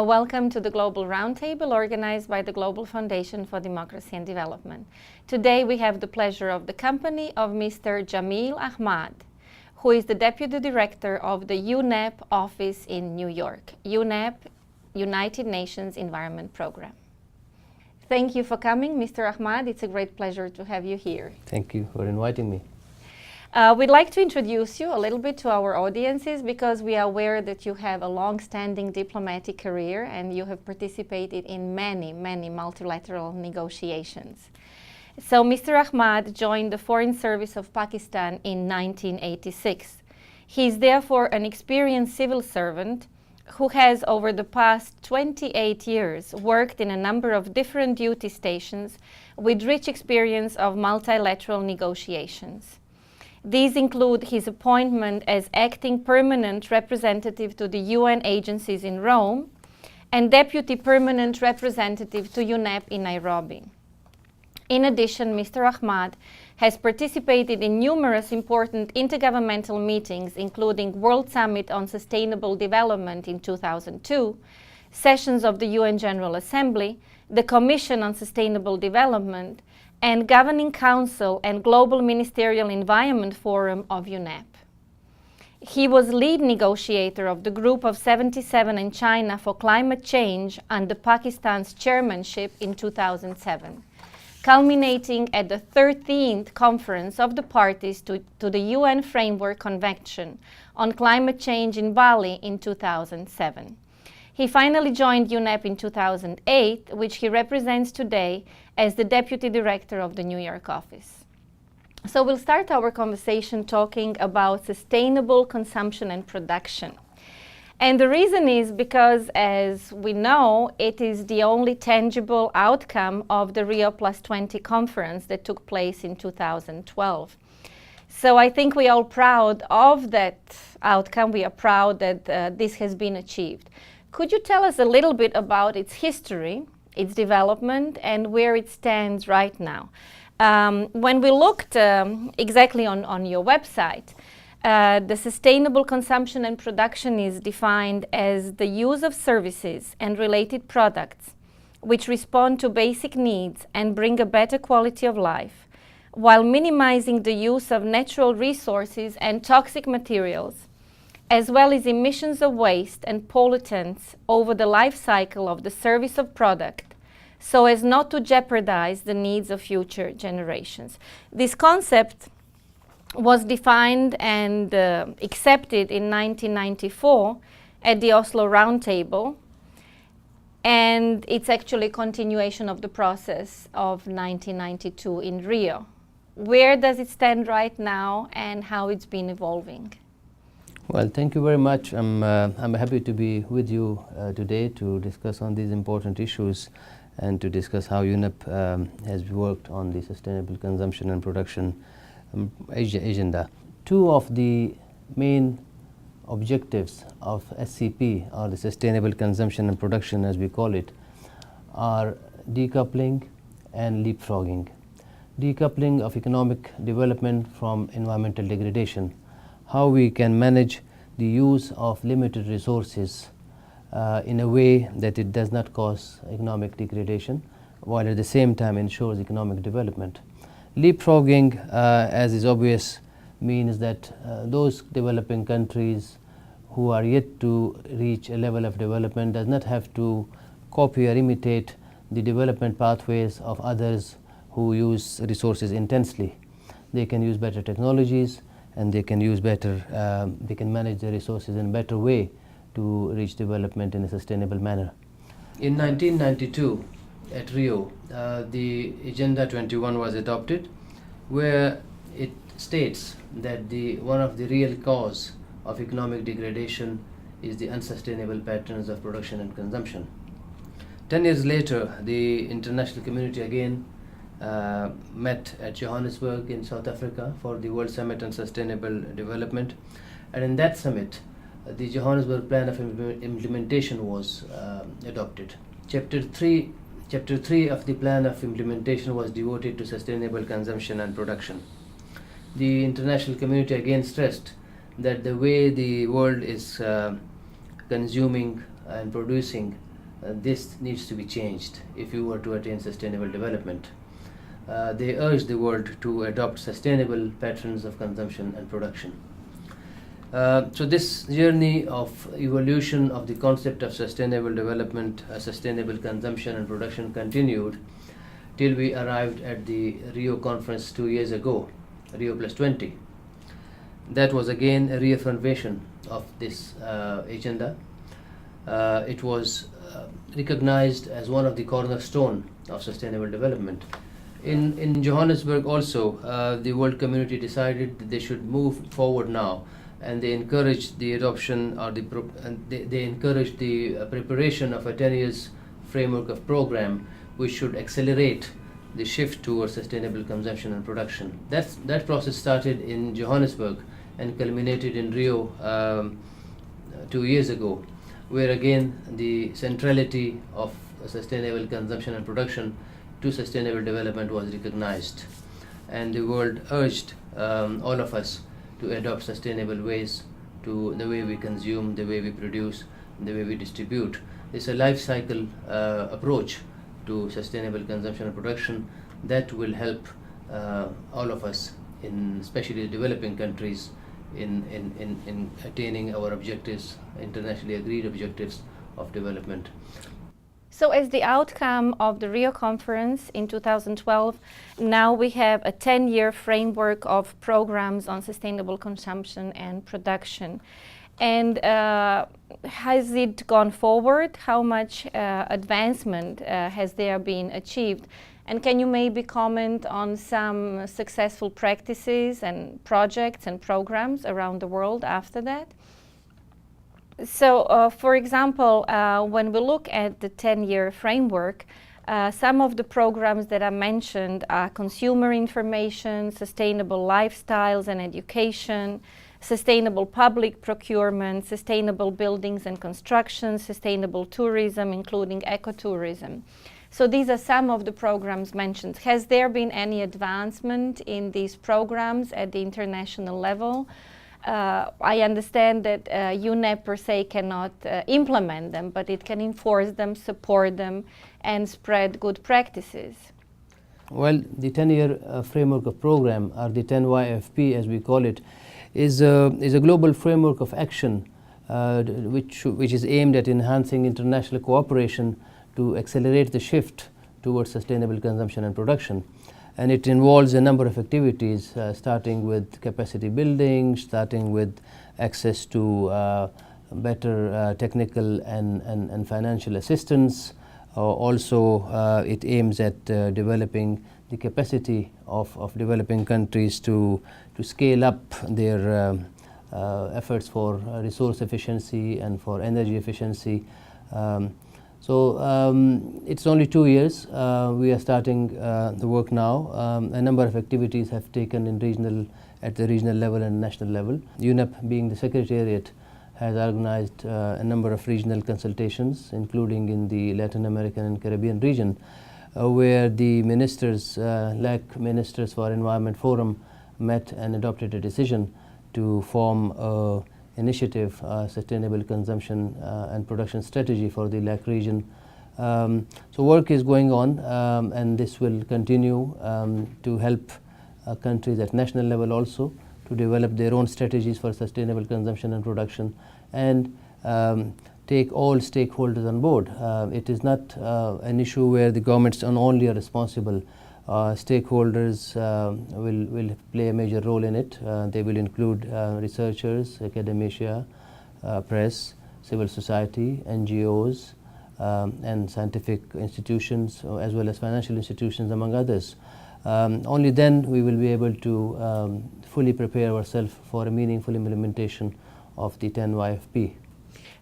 Welcome to the Global Roundtable organized by the Global Foundation for Democracy and Development. Today we have the pleasure of the company of Mr. Jamil Ahmad, who is the Deputy Director of the UNEP office in New York. UNEP, United Nations Environment Program. Thank you for coming, Mr. Ahmad. It's a great pleasure to have you here. Thank you for inviting me. We'd like to introduce you a little bit to our audiences because we are aware that you have a long-standing diplomatic career and you have participated in many multilateral negotiations. So Mr. Ahmad joined the Foreign Service of Pakistan in 1986. He is therefore an experienced civil servant who has over the past 28 years worked in a number of different duty stations with rich experience of multilateral negotiations. These include his appointment as acting permanent representative to the UN agencies in Rome and deputy permanent representative to UNEP in Nairobi. In addition, Mr. Ahmad has participated in numerous important intergovernmental meetings, including World Summit on Sustainable Development in 2002, sessions of the UN General Assembly, the Commission on Sustainable Development, and Governing Council and Global Ministerial Environment Forum of UNEP. He was lead negotiator of the Group of 77 in China for climate change under Pakistan's chairmanship in 2007, culminating at the 13th Conference of the Parties to the UN Framework Convention on Climate Change in Bali in 2007. He finally joined UNEP in 2008, which he represents today as the Deputy Director of the New York office. So we'll start our conversation talking about sustainable consumption and production. And the reason is because, as we know, it is the only tangible outcome of the Rio+20 conference that took place in 2012. So I think we are all proud of that outcome. We are proud that this has been achieved. Could you tell us a little bit about its history, its development, and where it stands right now? When we looked exactly on your website, the sustainable consumption and production is defined as the use of services and related products which respond to basic needs and bring a better quality of life, while minimizing the use of natural resources and toxic materials, as well as emissions of waste and pollutants over the life cycle of the service of product, so as not to jeopardize the needs of future generations. This concept was defined and accepted in 1994 at the Oslo Roundtable, and it's actually a continuation of the process of 1992 in Rio. Where does it stand right now and how it's been evolving? Well, thank you very much. I'm happy to be with you today to discuss on these important issues and to discuss how UNEP has worked on the sustainable consumption and production agenda. Two of the main objectives of SCP, or the sustainable consumption and production as we call it, are decoupling and leapfrogging. Decoupling of economic development from environmental degradation. How we can manage the use of limited resources in a way that it does not cause economic degradation, while at the same time ensures economic development. Leapfrogging, as is obvious, means that those developing countries who are yet to reach a level of development does not have to copy or imitate the development pathways of others who use resources intensely. They can use better technologies, and they can use better, they can manage their resources in a better way to reach development in a sustainable manner. In 1992, at Rio, the Agenda 21 was adopted, where it states that one of the real cause of economic degradation is the unsustainable patterns of production and consumption. 10 years later, the international community again met at Johannesburg in South Africa for the World Summit on Sustainable Development, and in that summit the Johannesburg Plan of Implementation was adopted. Chapter 3 of the Plan of Implementation was devoted to sustainable consumption and production. The international community again stressed that the way the world is consuming and producing this needs to be changed if you were to attain sustainable development. They urged the world to adopt sustainable patterns of consumption and production. So this journey of evolution of the concept of sustainable development, sustainable consumption and production continued till we arrived at the Rio conference 2 years ago, Rio Plus 20. That was again a reaffirmation of this agenda. It was recognized as one of the cornerstone of sustainable development. In Johannesburg also, the world community decided that they should move forward now, and they encouraged the adoption or they encouraged the preparation of a 10 years framework of program which should accelerate the shift towards sustainable consumption and production. That process started in Johannesburg and culminated in Rio 2 years ago, where again the centrality of sustainable consumption and production to sustainable development was recognized, and the world urged all of us to adopt sustainable ways to the way we consume, the way we produce, the way we distribute. It's a life cycle approach to sustainable consumption and production that will help all of us, especially developing countries, in attaining our objectives, internationally agreed objectives of development. So as the outcome of the Rio conference in 2012, now we have a 10-year framework of programs on sustainable consumption and production. And has it gone forward? How much advancement has there been achieved? And can you maybe comment on some successful practices and projects and programs around the world after that? So, for example, when we look at the 10-year framework, some of the programs that are mentioned are consumer information, sustainable lifestyles and education, sustainable public procurement, sustainable buildings and construction, sustainable tourism, including ecotourism. So these are some of the programs mentioned. Has there been any advancement in these programs at the international level? I understand that UNEP per se cannot implement them, but it can enforce them, support them, and spread good practices. Well, the 10-year framework of program, or the 10YFP as we call it, is a global framework of action which is aimed at enhancing international cooperation to accelerate the shift towards sustainable consumption and production. And it involves a number of activities, starting with capacity building, starting with access to better technical and financial assistance. Also, it aims at developing the capacity of developing countries to scale up their efforts for resource efficiency and for energy efficiency. So it's only 2 years. We are starting the work now. A number of activities have taken at the regional level and national level. UNEP, being the secretariat, has organized a number of regional consultations, including in the Latin American and Caribbean region, where the ministers, LAC Ministers for Environment Forum, met and adopted a decision to form a initiative, sustainable consumption and production strategy for the LAC region. So work is going on, and this will continue to help countries at national level also to develop their own strategies for sustainable consumption and production, and take all stakeholders on board. It is not an issue where the governments only are responsible. Stakeholders will play a major role in it. They will include researchers, academia, press, civil society, NGOs, and scientific institutions, as well as financial institutions, among others. Only then we will be able to fully prepare ourselves for a meaningful implementation of the 10YFP.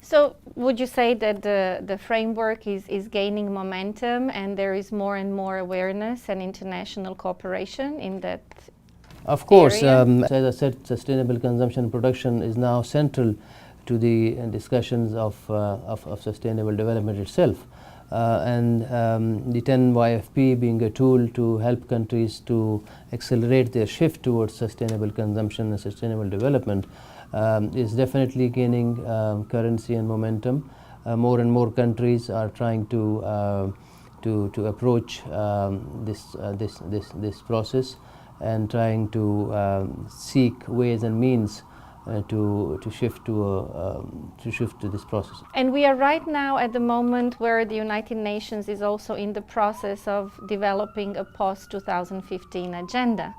So would you say that the framework is gaining momentum and there is more and more awareness and international cooperation in that Of course, area? as I said, sustainable consumption and production is now central to the discussions of sustainable development itself. And the 10YFP being a tool to help countries to accelerate their shift towards sustainable consumption and sustainable development is definitely gaining currency and momentum. more and more countries are trying to approach this process and trying to seek ways and means to shift to this process. And we are right now at the moment where the United Nations is also in the process of developing a post-2015 agenda.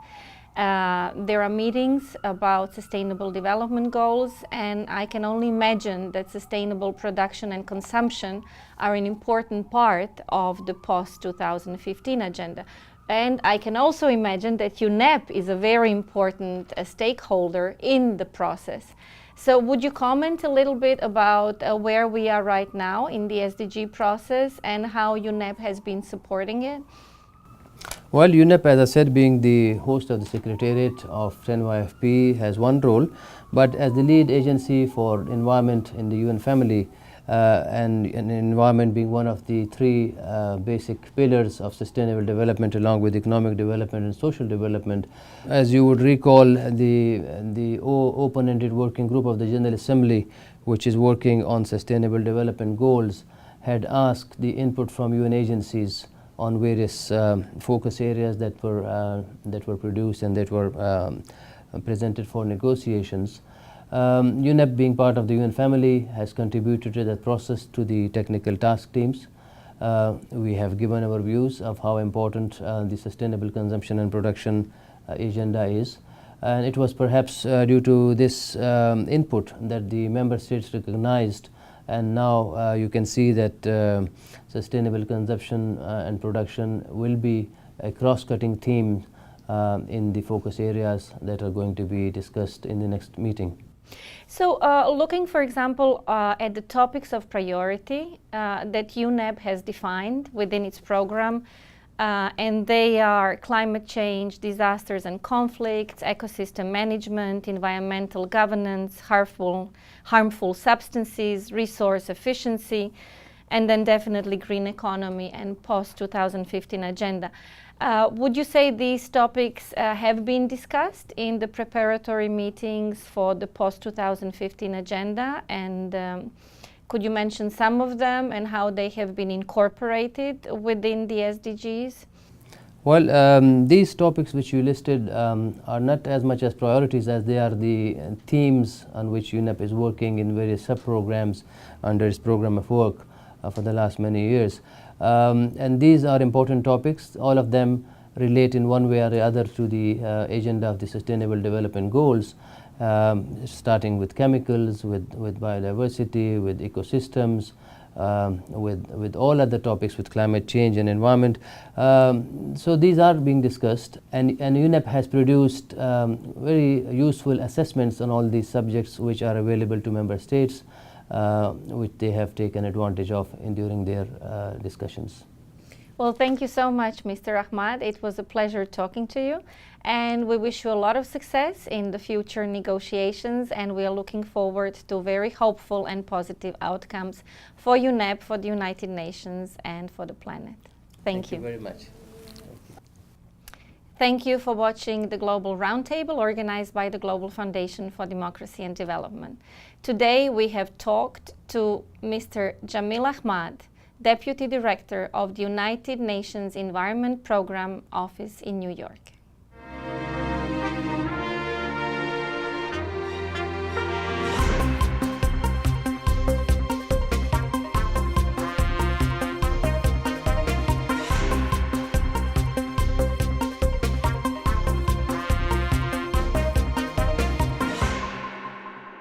There are meetings about sustainable development goals, and I can only imagine that sustainable production and consumption are an important part of the post-2015 agenda. And I can also imagine that UNEP is a very important stakeholder in the process. So would you comment a little bit about where we are right now in the SDG process and how UNEP has been supporting it? Well, UNEP, as I said, being the host of the Secretariat of 10YFP, has one role, but as the lead agency for environment in the UN family, and environment being one of the three basic pillars of sustainable development along with economic development and social development. As you would recall, the open-ended working group of the General Assembly, which is working on sustainable development goals, had asked the input from UN agencies on various focus areas that were produced and that were presented for negotiations. UNEP, being part of the UN family, has contributed to that process to the technical task teams. We have given our views of how important the sustainable consumption and production agenda is. And it was perhaps due to this input that the member states recognized, and now you can see that sustainable consumption and production will be a cross-cutting theme in the focus areas that are going to be discussed in the next meeting. So looking, for example, at the topics of priority that UNEP has defined within its program, and they are climate change, disasters and conflicts, ecosystem management, environmental governance, harmful substances, resource efficiency, and then definitely green economy and post-2015 agenda. Would you say these topics have been discussed in the preparatory meetings for the post-2015 agenda? And could you mention some of them and how they have been incorporated within the SDGs? Well, these topics which you listed are not as much as priorities as they are the themes on which UNEP is working in various sub-programs under its program of work for the last many years. And these are important topics. All of them relate in one way or the other to the agenda of the Sustainable Development Goals, starting with chemicals, with biodiversity, with ecosystems, with all other topics, with climate change and environment. So these are being discussed, and UNEP has produced very useful assessments on all these subjects which are available to member states, which they have taken advantage of during their discussions. Well, thank you so much, Mr. Ahmad. It was a pleasure talking to you, and we wish you a lot of success in the future negotiations, and we are looking forward to very hopeful and positive outcomes for UNEP, for the United Nations, and for the planet. Thank you very much. Thank you for watching the Global Roundtable organized by the Global Foundation for Democracy and Development. Today we have talked to Mr. Jamil Ahmad, Deputy Director of the United Nations Environment Program Office in New York.